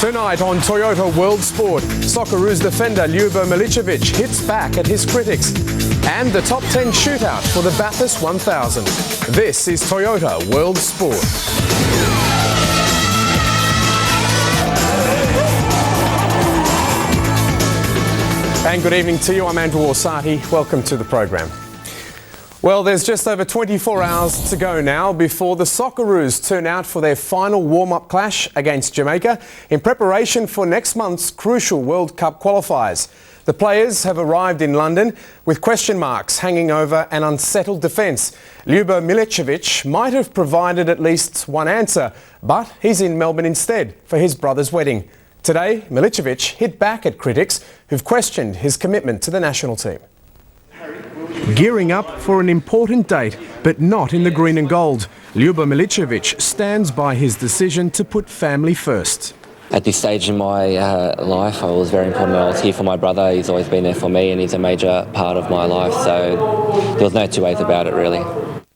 Tonight on Toyota World Sport, Socceroos defender Ljubo Milicevic hits back at his critics. And the top 10 shootout for the Bathurst 1000. This is Toyota World Sport. And good evening to you. I'm Andrew Orsatti. Welcome to the program. Well, there's just over 24 hours to go now before the Socceroos turn out for their final warm-up clash against Jamaica in preparation for next month's crucial World Cup qualifiers. The players have arrived in London with question marks hanging over an unsettled defence. Ljubo Milicevic might have provided at least one answer, but he's in Melbourne instead for his brother's wedding. Today, Milicevic hit back at critics who've questioned his commitment to the national team. Gearing up for an important date, but not in the green and gold. Ljubo Milicevic stands by his decision to put family first. At this stage in my life, I was very important. I was here for my brother. He's always been there for me, and he's a major part of my life. So there was no two ways about it, really.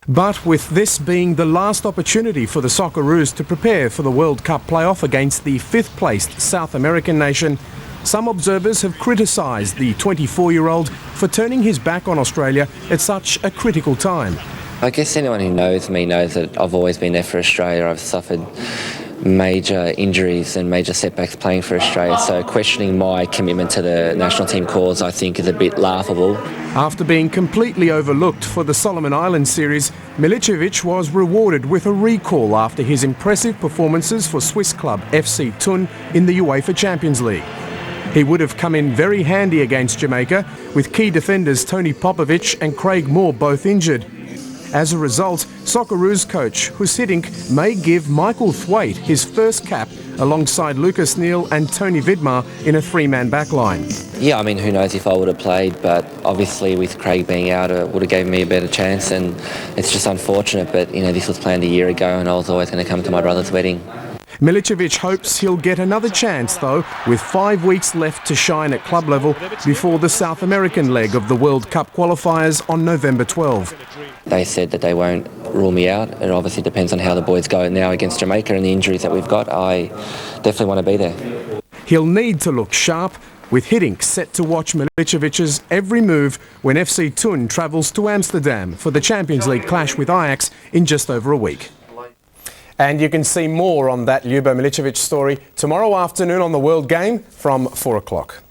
But with this being the last opportunity for the Socceroos to prepare for the World Cup playoff against the fifth-placed South American nation, some observers have criticised the 24-year-old for turning his back on Australia at such a critical time. I guess anyone who knows me knows that I've always been there for Australia. I've suffered major injuries and major setbacks playing for Australia, so questioning my commitment to the national team cause I think is a bit laughable. After being completely overlooked for the Solomon Islands series, Milicevic was rewarded with a recall after his impressive performances for Swiss club FC Thun in the UEFA Champions League. He would have come in very handy against Jamaica, with key defenders Tony Popovic and Craig Moore both injured. As a result, Socceroos coach Hus Hiddink may give Michael Thwaite his first cap alongside Lucas Neal and Tony Vidmar in a three-man backline. Yeah, I mean, who knows if I would have played, but obviously with Craig being out, it would have given me a better chance, and it's just unfortunate, but you know, this was planned a year ago and I was always going to come to my brother's wedding. Milicevic hopes he'll get another chance, though, with 5 weeks left to shine at club level before the South American leg of the World Cup qualifiers on November 12. They said that they won't rule me out. It obviously depends on how the boys go now against Jamaica and the injuries that we've got. I definitely want to be there. He'll need to look sharp, with Hiddink set to watch Milicevic's every move when FC Thun travels to Amsterdam for the Champions League clash with Ajax in just over a week. And you can see more on that Ljubo Milicevic story tomorrow afternoon on the World Game from 4 o'clock.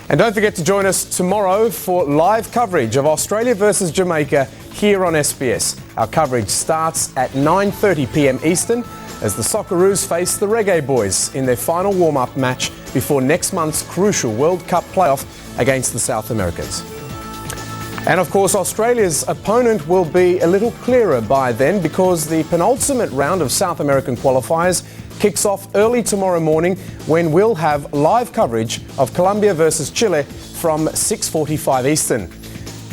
And don't forget to join us tomorrow for live coverage of Australia versus Jamaica here on SBS. Our coverage starts at 9:30 p.m. Eastern as the Socceroos face the Reggae Boys in their final warm-up match before next month's crucial World Cup playoff against the South Americans. And of course, Australia's opponent will be a little clearer by then because the penultimate round of South American qualifiers kicks off early tomorrow morning when we'll have live coverage of Colombia versus Chile from 6:45 Eastern.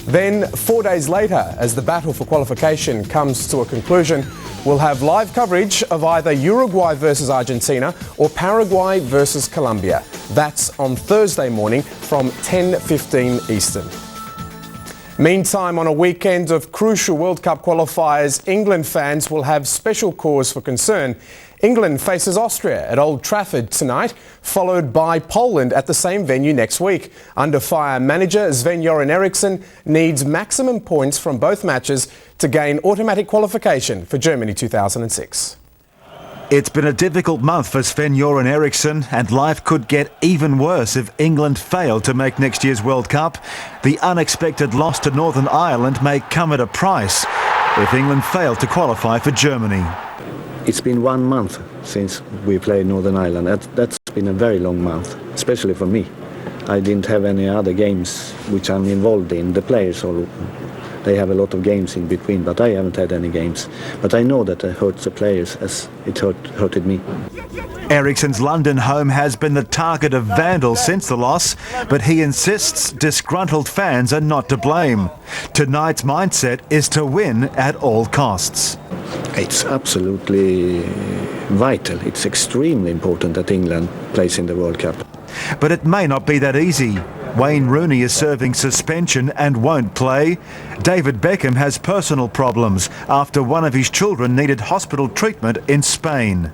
Then, 4 days later, as the battle for qualification comes to a conclusion, we'll have live coverage of either Uruguay versus Argentina or Paraguay versus Colombia. That's on Thursday morning from 10:15 Eastern. Meantime, on a weekend of crucial World Cup qualifiers, England fans will have special cause for concern. England faces Austria at Old Trafford tonight, followed by Poland at the same venue next week. Under fire manager Sven-Göran Eriksson needs maximum points from both matches to gain automatic qualification for Germany 2006. It's been a difficult month for Sven-Göran Eriksson, and life could get even worse if England fail to make next year's World Cup. The unexpected loss to Northern Ireland may come at a price if England fail to qualify for Germany. It's been 1 month since we played Northern Ireland. That's been a very long month, especially for me. I didn't have any other games which I'm involved in. The players all they have a lot of games in between, but I haven't had any games. But I know that it hurts the players as it hurted me. Ericsson's London home has been the target of vandals since the loss, but he insists disgruntled fans are not to blame. Tonight's mindset is to win at all costs. It's absolutely vital. It's extremely important that England plays in the World Cup. But it may not be that easy. Wayne Rooney is serving suspension and won't play. David Beckham has personal problems after one of his children needed hospital treatment in Spain.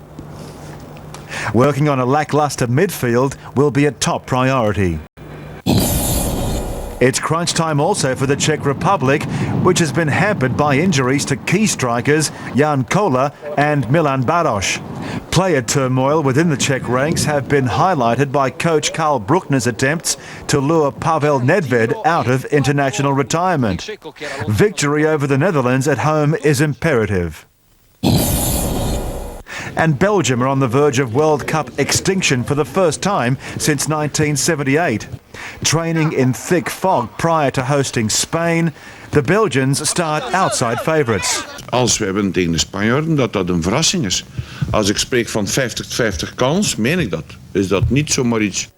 Working on a lacklustre midfield will be a top priority. It's crunch time also for the Czech Republic, which has been hampered by injuries to key strikers Jan Kola and Milan Baroš. Player turmoil within the Czech ranks have been highlighted by coach Karl Bruckner's attempts to lure Pavel Nedved out of international retirement. Victory over the Netherlands at home is imperative. And Belgium are on the verge of World Cup extinction for the first time since 1978. Training in thick fog prior to hosting Spain, the Belgians start outside favourites. Als we winnen tegen de Spanjaarden, dat een verrassing is. Als ik spreek van 50-50 kans, meen ik dat. Is dat niet zomaar iets.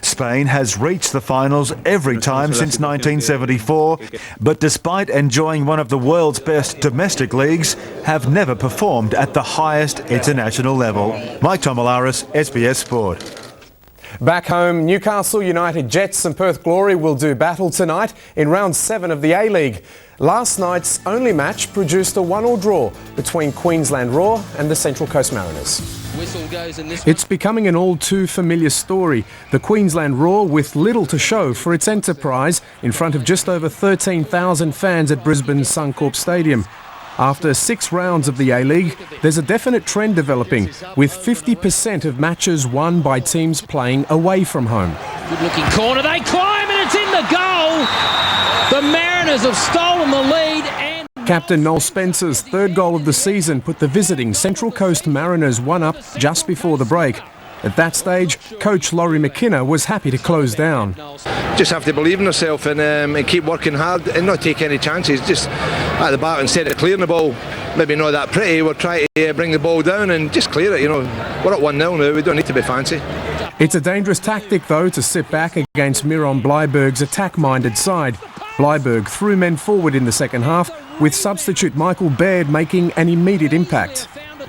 Spain has reached the finals every time since 1974, but despite enjoying one of the world's best domestic leagues, have never performed at the highest international level. Mike Tomalaris, SBS Sport. Back home, Newcastle United Jets and Perth Glory will do battle tonight in round 7 of the A-League. Last night's only match produced a 1-1 draw between Queensland Roar and the Central Coast Mariners. It's becoming an all too familiar story. The Queensland Roar with little to show for its enterprise in front of just over 13,000 fans at Brisbane's Suncorp Stadium. After 6 rounds of the A-League, there's a definite trend developing, with 50% of matches won by teams playing away from home. Good looking corner, they climb and it's in the goal! The Mariners have stolen the lead and... Captain Noel Spencer's third goal of the season put the visiting Central Coast Mariners 1-up just before the break. At that stage, coach Laurie McKenna was happy to close down. Just have to believe in yourself and keep working hard and not take any chances. Just at the back, instead of clearing the ball, maybe not that pretty, we'll try to bring the ball down and just clear it. You know, we're at 1-0 now, we don't need to be fancy. It's a dangerous tactic though to sit back against Miron Bleiberg's attack-minded side. Bleiberg threw men forward in the second half, with substitute Michael Baird making an immediate impact.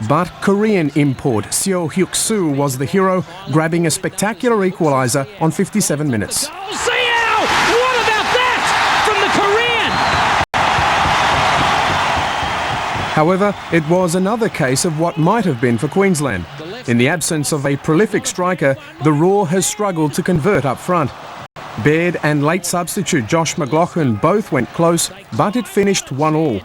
But Korean import Seo Hyuk-soo was the hero, grabbing a spectacular equaliser on 57 minutes. What about that from the Korean? However, it was another case of what might have been for Queensland. In the absence of a prolific striker, the Roar has struggled to convert up front. Baird and late substitute Josh McLaughlin both went close, but it finished 1-1.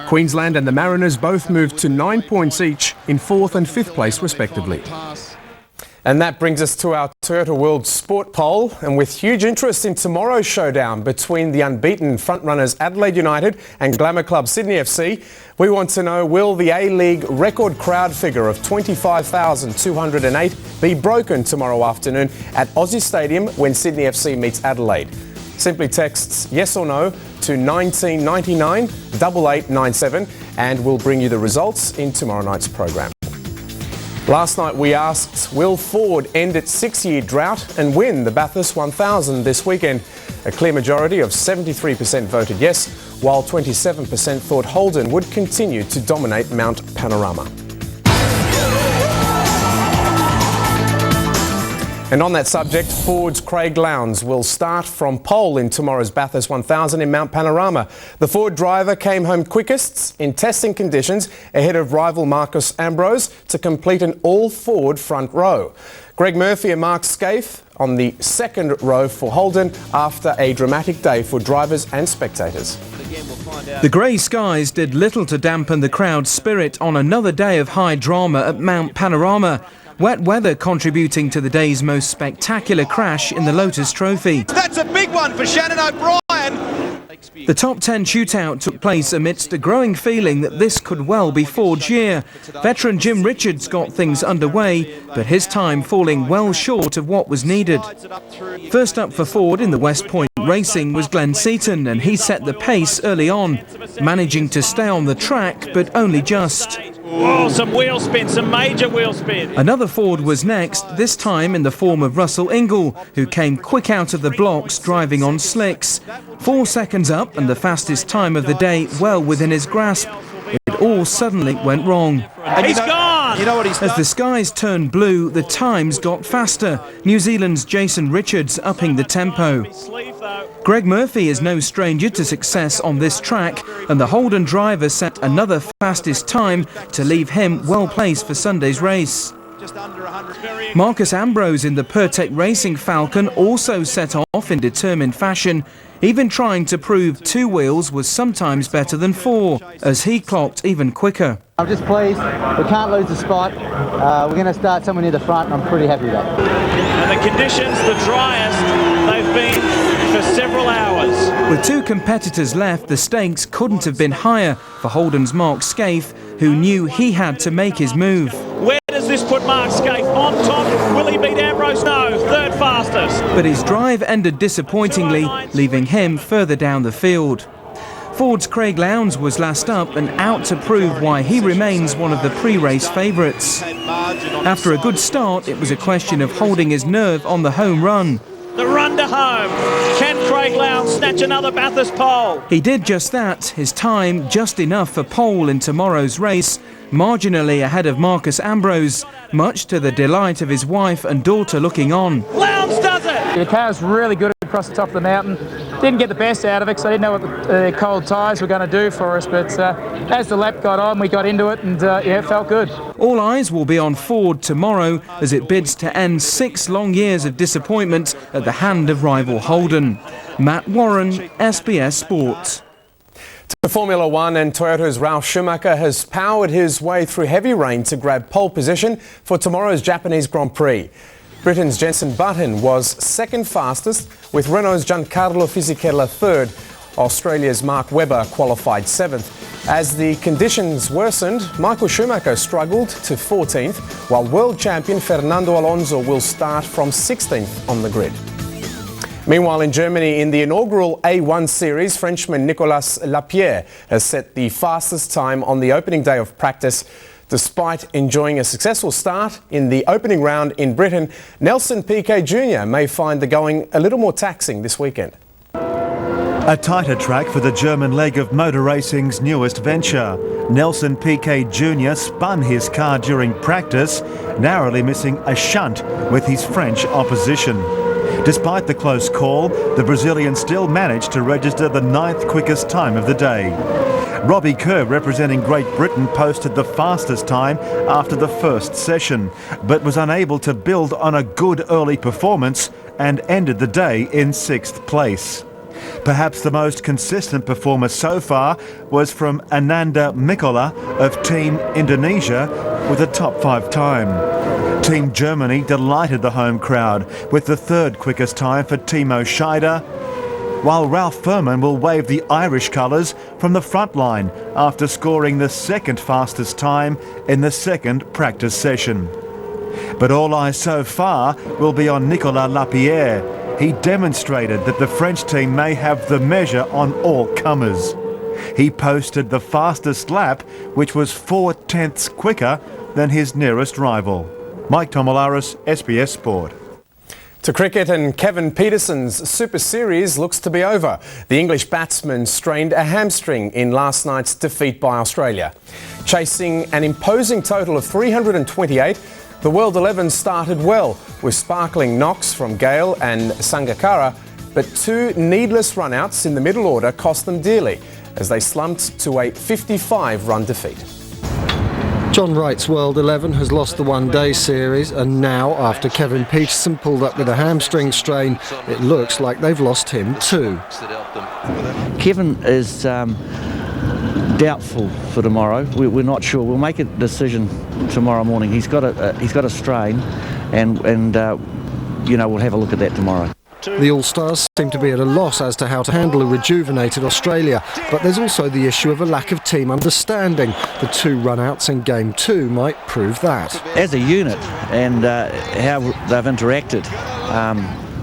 Queensland and the Mariners both moved to 9 points each in 4th and 5th place respectively. And that brings us to our Toyota World Sport Poll, and with huge interest in tomorrow's showdown between the unbeaten frontrunners Adelaide United and Glamour Club Sydney FC, we want to know, will the A-League record crowd figure of 25,208 be broken tomorrow afternoon at Aussie Stadium when Sydney FC meets Adelaide? Simply text yes or no to 1999 8897 and we'll bring you the results in tomorrow night's program. Last night we asked, will Ford end its 6-year drought and win the Bathurst 1000 this weekend? A clear majority of 73% voted yes, while 27% thought Holden would continue to dominate Mount Panorama. And on that subject, Ford's Craig Lowndes will start from pole in tomorrow's Bathurst 1000 in Mount Panorama. The Ford driver came home quickest in testing conditions ahead of rival Marcus Ambrose to complete an all-Ford front row. Greg Murphy and Mark Scaife on the second row for Holden after a dramatic day for drivers and spectators. The grey skies did little to dampen the crowd's spirit on another day of high drama at Mount Panorama. Wet weather contributing to the day's most spectacular crash in the Lotus Trophy. That's a big one for Shannon O'Brien. The top 10 shootout took place amidst a growing feeling that this could well be Ford's year. Veteran Jim Richards got things underway, but his time falling well short of what was needed. First up for Ford in the West Point racing was Glenn Seaton, and he set the pace early on, managing to stay on the track, but only just. Oh, some wheel spin, some major wheel spin. Another Ford was next, this time in the form of Russell Ingall, who came quick out of the blocks driving on slicks. 4 seconds up and the fastest time of the day well within his grasp. It all suddenly went wrong. He's gone! As the skies turned blue, the times got faster. New Zealand's Jason Richards upping the tempo. Greg Murphy is no stranger to success on this track, and the Holden driver set another fastest time to leave him well placed for Sunday's race. Marcus Ambrose in the Pertec Racing Falcon also set off in determined fashion, even trying to prove 2 wheels was sometimes better than 4, as he clocked even quicker. I'm just pleased. We can't lose the spot. We're going to start somewhere near the front, and I'm pretty happy with that. And the conditions, the driest they've been for several hours. With 2 competitors left, the stakes couldn't have been higher for Holden's Mark Scaife, who knew he had to make his move. Where does this put Mark Scaife? On top, will he beat Ambrose? No, 3rd fastest. But his drive ended disappointingly, leaving him further down the field. Ford's Craig Lowndes was last up and out to prove why he remains one of the pre-race favourites. After a good start, it was a question of holding his nerve on the home run. The run to home. Can Craig Lowndes snatch another Bathurst pole? He did just that, his time just enough for pole in tomorrow's race, marginally ahead of Marcus Ambrose, much to the delight of his wife and daughter looking on. Lowndes does it! The car's really good across the top of the mountain. Didn't get the best out of it because I didn't know what the cold tyres were going to do for us, but as the lap got on, we got into it and yeah, it felt good. All eyes will be on Ford tomorrow as it bids to end 6 long years of disappointment at the hand of rival Holden. Matt Warren, SBS Sport. To Formula One, and Toyota's Ralf Schumacher has powered his way through heavy rain to grab pole position for tomorrow's Japanese Grand Prix. Britain's Jenson Button was 2nd fastest, with Renault's Giancarlo Fisichella 3rd. Australia's Mark Webber qualified 7th. As the conditions worsened, Michael Schumacher struggled to 14th, while world champion Fernando Alonso will start from 16th on the grid. Meanwhile, in Germany, in the inaugural A1 series, Frenchman Nicolas Lapierre has set the fastest time on the opening day of practice. Despite enjoying a successful start in the opening round in Britain, Nelson Piquet Jr. may find the going a little more taxing this weekend. A tighter track for the German leg of motor racing's newest venture. Nelson Piquet Jr. spun his car during practice, narrowly missing a shunt with his French opposition. Despite the close call, the Brazilian still managed to register the 9th quickest time of the day. Robbie Kerr, representing Great Britain, posted the fastest time after the first session, but was unable to build on a good early performance and ended the day in 6th place. Perhaps the most consistent performer so far was from Ananda Mikola of Team Indonesia with a top 5 time. Team Germany delighted the home crowd with the 3rd quickest time for Timo Scheider, while Ralph Furman will wave the Irish colours from the front line after scoring the 2nd fastest time in the 2nd practice session. But all eyes so far will be on Nicolas Lapierre. He demonstrated that the French team may have the measure on all comers. He posted the fastest lap, which was 4/10ths quicker than his nearest rival. Mike Tomalaris, SBS Sport. To cricket, and Kevin Peterson's Super Series looks to be over. The English batsman strained a hamstring in last night's defeat by Australia. Chasing an imposing total of 328, the World 11 started well, with sparkling knocks from Gale and Sangakkara, but 2 needless run-outs in the middle order cost them dearly, as they slumped to a 55-run defeat. John Wright's World 11 has lost the one-day series, and now, after Kevin Peterson pulled up with a hamstring strain, it looks like they've lost him too. Kevin is doubtful for tomorrow. We're not sure. We'll make a decision tomorrow morning. He's got a strain, and we'll have a look at that tomorrow. The All-Stars seem to be at a loss as to how to handle a rejuvenated Australia, but there's also the issue of a lack of team understanding. The 2 run-outs in Game 2 might prove that. As a unit and how they've interacted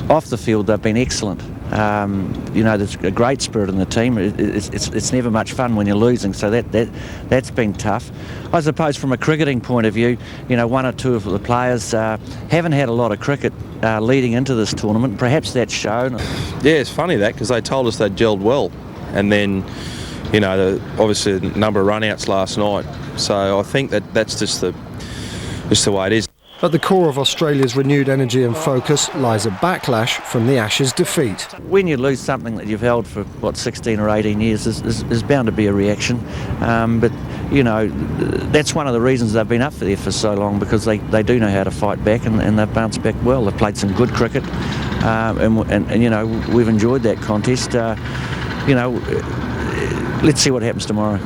off the field, they've been excellent. There's a great spirit in the team. It's never much fun when you're losing, so that's been tough. I suppose from a cricketing point of view, 1 or 2 of the players haven't had a lot of cricket leading into this tournament. Perhaps that's shown. Yeah, it's funny that, because they told us they'd gelled well, and then obviously a number of run-outs last night. So I think that's just the way it is. At the core of Australia's renewed energy and focus lies a backlash from the Ashes defeat. When you lose something that you've held for, 16 or 18 years, there's bound to be a reaction. But that's one of the reasons they've been up there for so long, because they do know how to fight back, and they've bounced back well. They've played some good cricket, and we've enjoyed that contest. Let's see what happens tomorrow.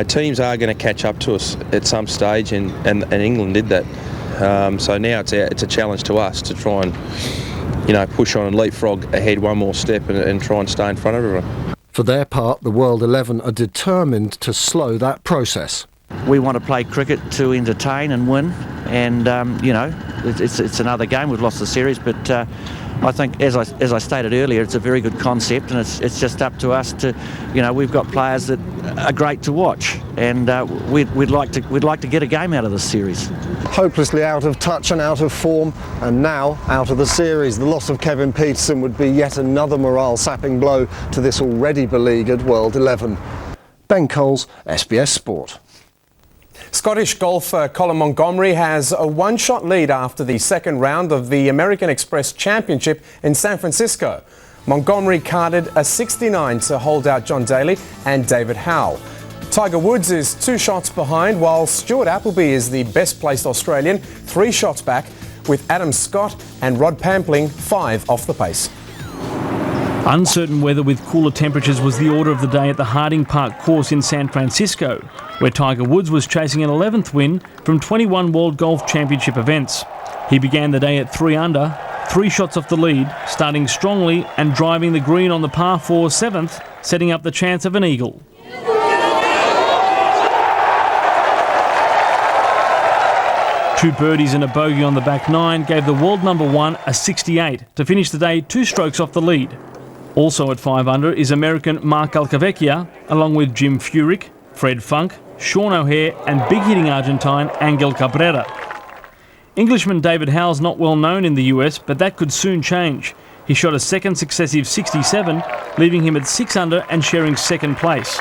Teams are going to catch up to us at some stage, and England did that. So now it's a challenge to us to try and, push on and leapfrog ahead one more step and try and stay in front of everyone. For their part, the World 11 are determined to slow that process. We want to play cricket to entertain and win, and it's another game. We've lost the series, but I think, as I stated earlier, it's a very good concept, and it's just up to us to, we've got players that are great to watch, and we'd like to get a game out of this series. Hopelessly out of touch and out of form, and now out of the series. The loss of Kevin Pietersen would be yet another morale-sapping blow to this already beleaguered World 11. Ben Coles, SBS Sport. Scottish golfer Colin Montgomery has a 1-shot lead after the second round of the American Express Championship in San Francisco. Montgomery carded a 69 to hold out John Daly and David Howe. Tiger Woods is 2 shots behind, while Stuart Appleby is the best-placed Australian, 3 shots back, with Adam Scott and Rod Pampling 5 off the pace. Uncertain weather with cooler temperatures was the order of the day at the Harding Park course in San Francisco, where Tiger Woods was chasing an 11th win from 21 World Golf Championship events. He began the day at 3 under, 3 shots off the lead, starting strongly and driving the green on the par 4 7th, setting up the chance of an eagle. Two birdies and a bogey on the back 9 gave the world number 1 a 68 to finish the day 2 strokes off the lead. Also at 5 under is American Mark Alcavecchia, along with Jim Furyk, Fred Funk, Sean O'Hare and big-hitting Argentine Angel Cabrera. Englishman David Howe's not well known in the US, but that could soon change. He shot a second successive 67, leaving him at 6 under and sharing second place.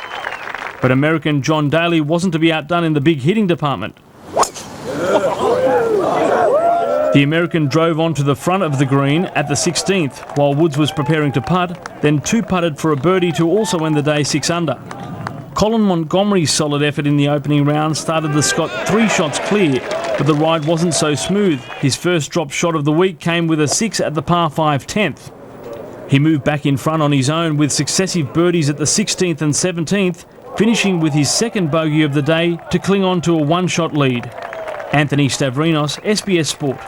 But American John Daly wasn't to be outdone in the big hitting department. The American drove onto the front of the green at the 16th, while Woods was preparing to putt, then 2-putted for a birdie to also end the day 6 under. Colin Montgomery's solid effort in the opening round started the Scot 3 shots clear, but the ride wasn't so smooth. His first drop shot of the week came with a 6 at the par 5 10th. He moved back in front on his own with successive birdies at the 16th and 17th, finishing with his second bogey of the day to cling on to a 1-shot lead. Anthony Stavrinos, SBS Sport.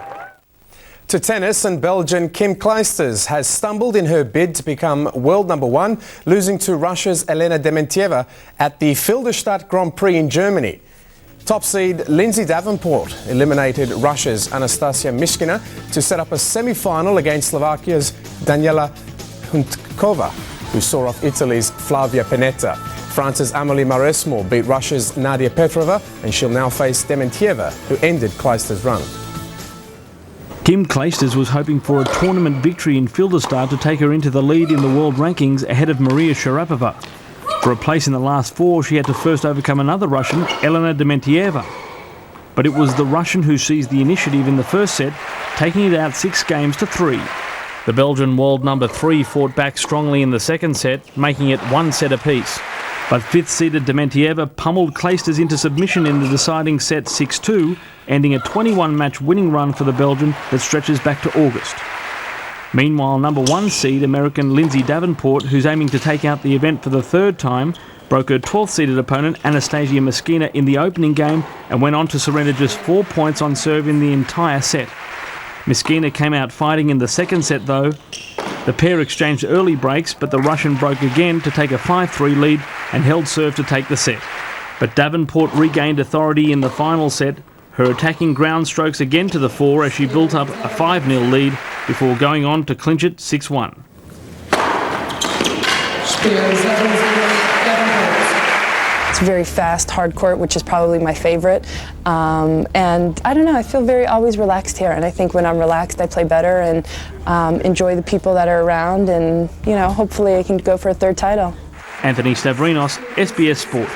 To tennis, and Belgian Kim Clijsters has stumbled in her bid to become world number 1, losing to Russia's Elena Dementieva at the Filderstadt Grand Prix in Germany. Top seed Lindsay Davenport eliminated Russia's Anastasia Mishkina to set up a semi-final against Slovakia's Daniela Huntkova, who saw off Italy's Flavia Pennetta. France's Amélie Mauresmo beat Russia's Nadia Petrova, and she'll now face Dementieva, who ended Clijsters' run. Kim Clijsters was hoping for a tournament victory in Filderstadt to take her into the lead in the world rankings ahead of Maria Sharapova. For a place in the last 4, she had to first overcome another Russian, Elena Dementieva. But it was the Russian who seized the initiative in the first set, taking it out 6 games to 3. The Belgian world number 3 fought back strongly in the second set, making it 1 set apiece. But 5th-seeded Dementieva pummeled Clijsters into submission in the deciding set 6-2, ending a 21-match winning run for the Belgian that stretches back to August. Meanwhile, number 1 seed American Lindsay Davenport, who's aiming to take out the event for the 3rd time, broke her 12th-seeded opponent Anastasia Mishkina in the opening game and went on to surrender just 4 points on serve in the entire set. Mishkina came out fighting in the second set though, The pair exchanged early breaks, but the Russian broke again to take a 5-3 lead and held serve to take the set. But Davenport regained authority in the final set, her attacking ground strokes again to the fore as she built up a 5-0 lead before going on to clinch it 6-1. It's a very fast, hard court, which is probably my favorite. And I don't know, I feel always relaxed here. And I think when I'm relaxed, I play better and enjoy the people that are around. And, you know, hopefully I can go for a third title. Anthony Stavrinos, SBS Sport.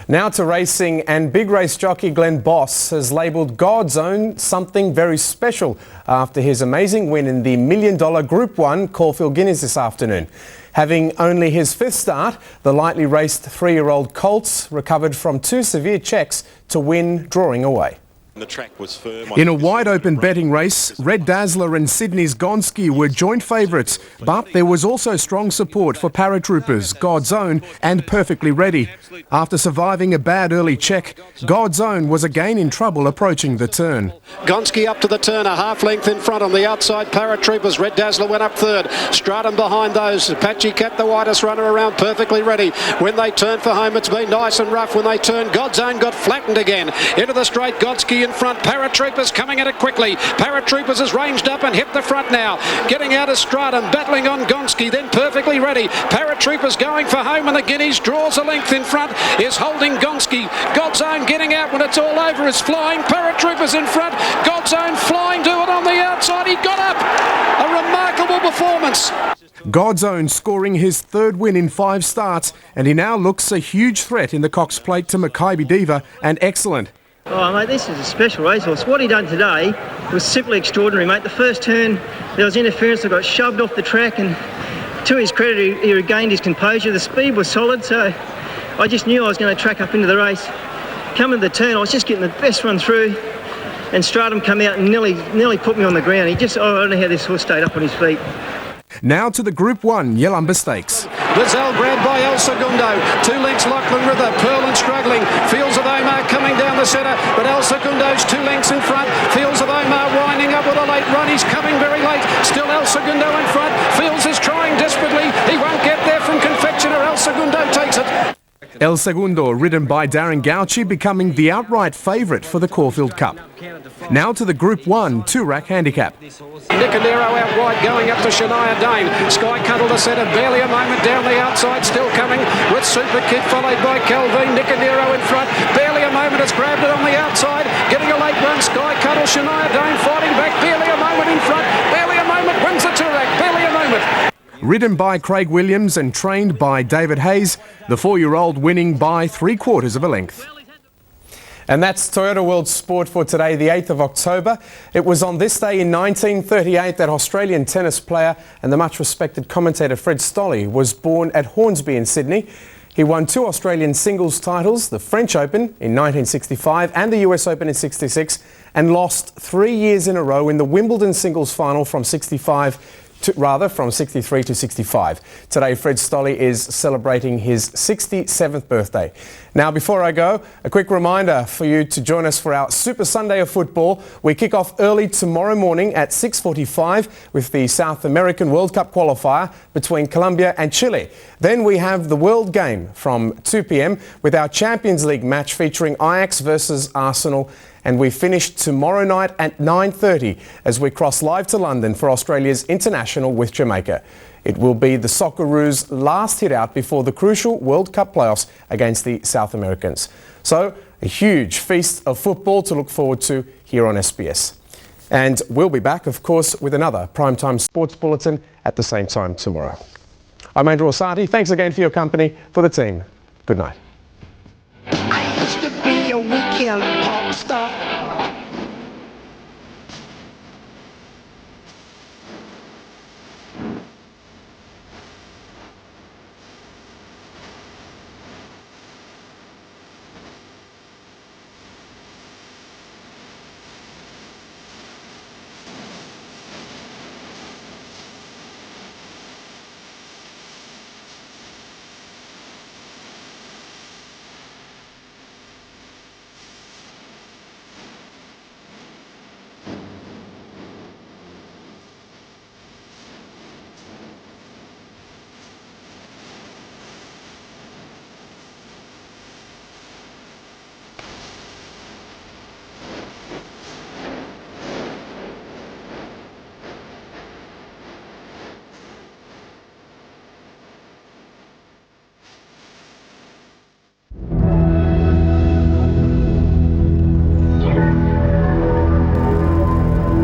Now to racing, and big race jockey Glenn Boss has labelled God's Own something very special after his amazing win in the $1 million Group 1 Caulfield Guineas this afternoon. Having only his 5th start, the lightly raced 3-year-old Colts recovered from 2 severe checks to win, drawing away. The track was firm. In a wide-open betting race, Red Dazzler and Sydney's Gonski were joint favourites, but there was also strong support for paratroopers, God's Own and Perfectly Ready. After surviving a bad early check, God's Own was again in trouble approaching the turn. Gonski up to the turn, a half length in front on the outside. Paratroopers, Red Dazzler went up 3rd. Stratum behind those. Apache Cat, the widest runner around, Perfectly Ready. When they turn for home, it's been nice and rough. When they turn, God's Own got flattened again. Into the straight, Gonski in front. Paratroopers coming at it quickly. Paratroopers has ranged up and hit the front now. Getting out of Stratum, battling on Gonski, then Perfectly Ready. Paratroopers going for home, and the Guineas draws a length in front, is holding Gonski. God's Own getting out when it's all over, is flying. Paratroopers in front. God's Own flying to it on the outside. He got up. A remarkable performance. God's Own scoring his 3rd win in 5 starts, and he now looks a huge threat in the Cox Plate to Makybe Diva and Excellent. Oh mate, this is a special racehorse. What he done today was simply extraordinary, mate. The first turn, there was interference that got shoved off the track, and to his credit, he regained his composure. The speed was solid, so I just knew I was going to track up into the race. Coming to the turn, I was just getting the best run through, and Stratum come out and nearly put me on the ground. I don't know how this horse stayed up on his feet. Now to the Group 1 Yalumba Stakes. Lizelle grabbed by El Segundo. 2 lengths Lachlan River. Pearland struggling. Fields of Omar coming down the centre, but El Segundo's 2 lengths in front. Fields of Omar winding up with a late run. He's coming very late. Still El Segundo in front. Fields is trying desperately. He won't get there from Confectioner. El Segundo takes it. El Segundo, ridden by Darren Gauci, becoming the outright favourite for the Caulfield Cup. Now to the Group 1 2-rack handicap. Nicodero out wide, going up to Shania Dane. Sky Cuddle the centre, barely a moment down the outside, still coming with Super Kid, followed by Calvin. Nicodero in front, barely a moment, has grabbed it on the outside, getting a late run. Sky Cuddle, Shania Dane fighting back, barely a moment in front, barely a moment, wins the 2-rack, barely a moment. Ridden by Craig Williams and trained by David Hayes, the 4-year-old winning by 3/4 of a length. And that's Toyota World Sport for today, the 8th of October. It was on this day in 1938 that Australian tennis player and the much respected commentator Fred Stolle was born at Hornsby in Sydney. He won 2 Australian singles titles, the French Open in 1965 and the US Open in 66, and lost 3 years in a row in the Wimbledon singles final from 63 to 65. Today, Fred Stolle is celebrating his 67th birthday. Now, before I go, a quick reminder for you to join us for our Super Sunday of football. We kick off early tomorrow morning at 6:45 with the South American World Cup qualifier between Colombia and Chile. Then we have the World Game from 2 p.m. with our Champions League match featuring Ajax versus Arsenal. And we finish tomorrow night at 9:30 as we cross live to London for Australia's international with Jamaica. It will be the Socceroos' last hit out before the crucial World Cup playoffs against the South Americans. So a huge feast of football to look forward to here on SBS. And we'll be back, of course, with another Primetime Sports Bulletin at the same time tomorrow. I'm Andrew Orsatti. Thanks again for your company. For the team, good night. I used to be a weekend pop star.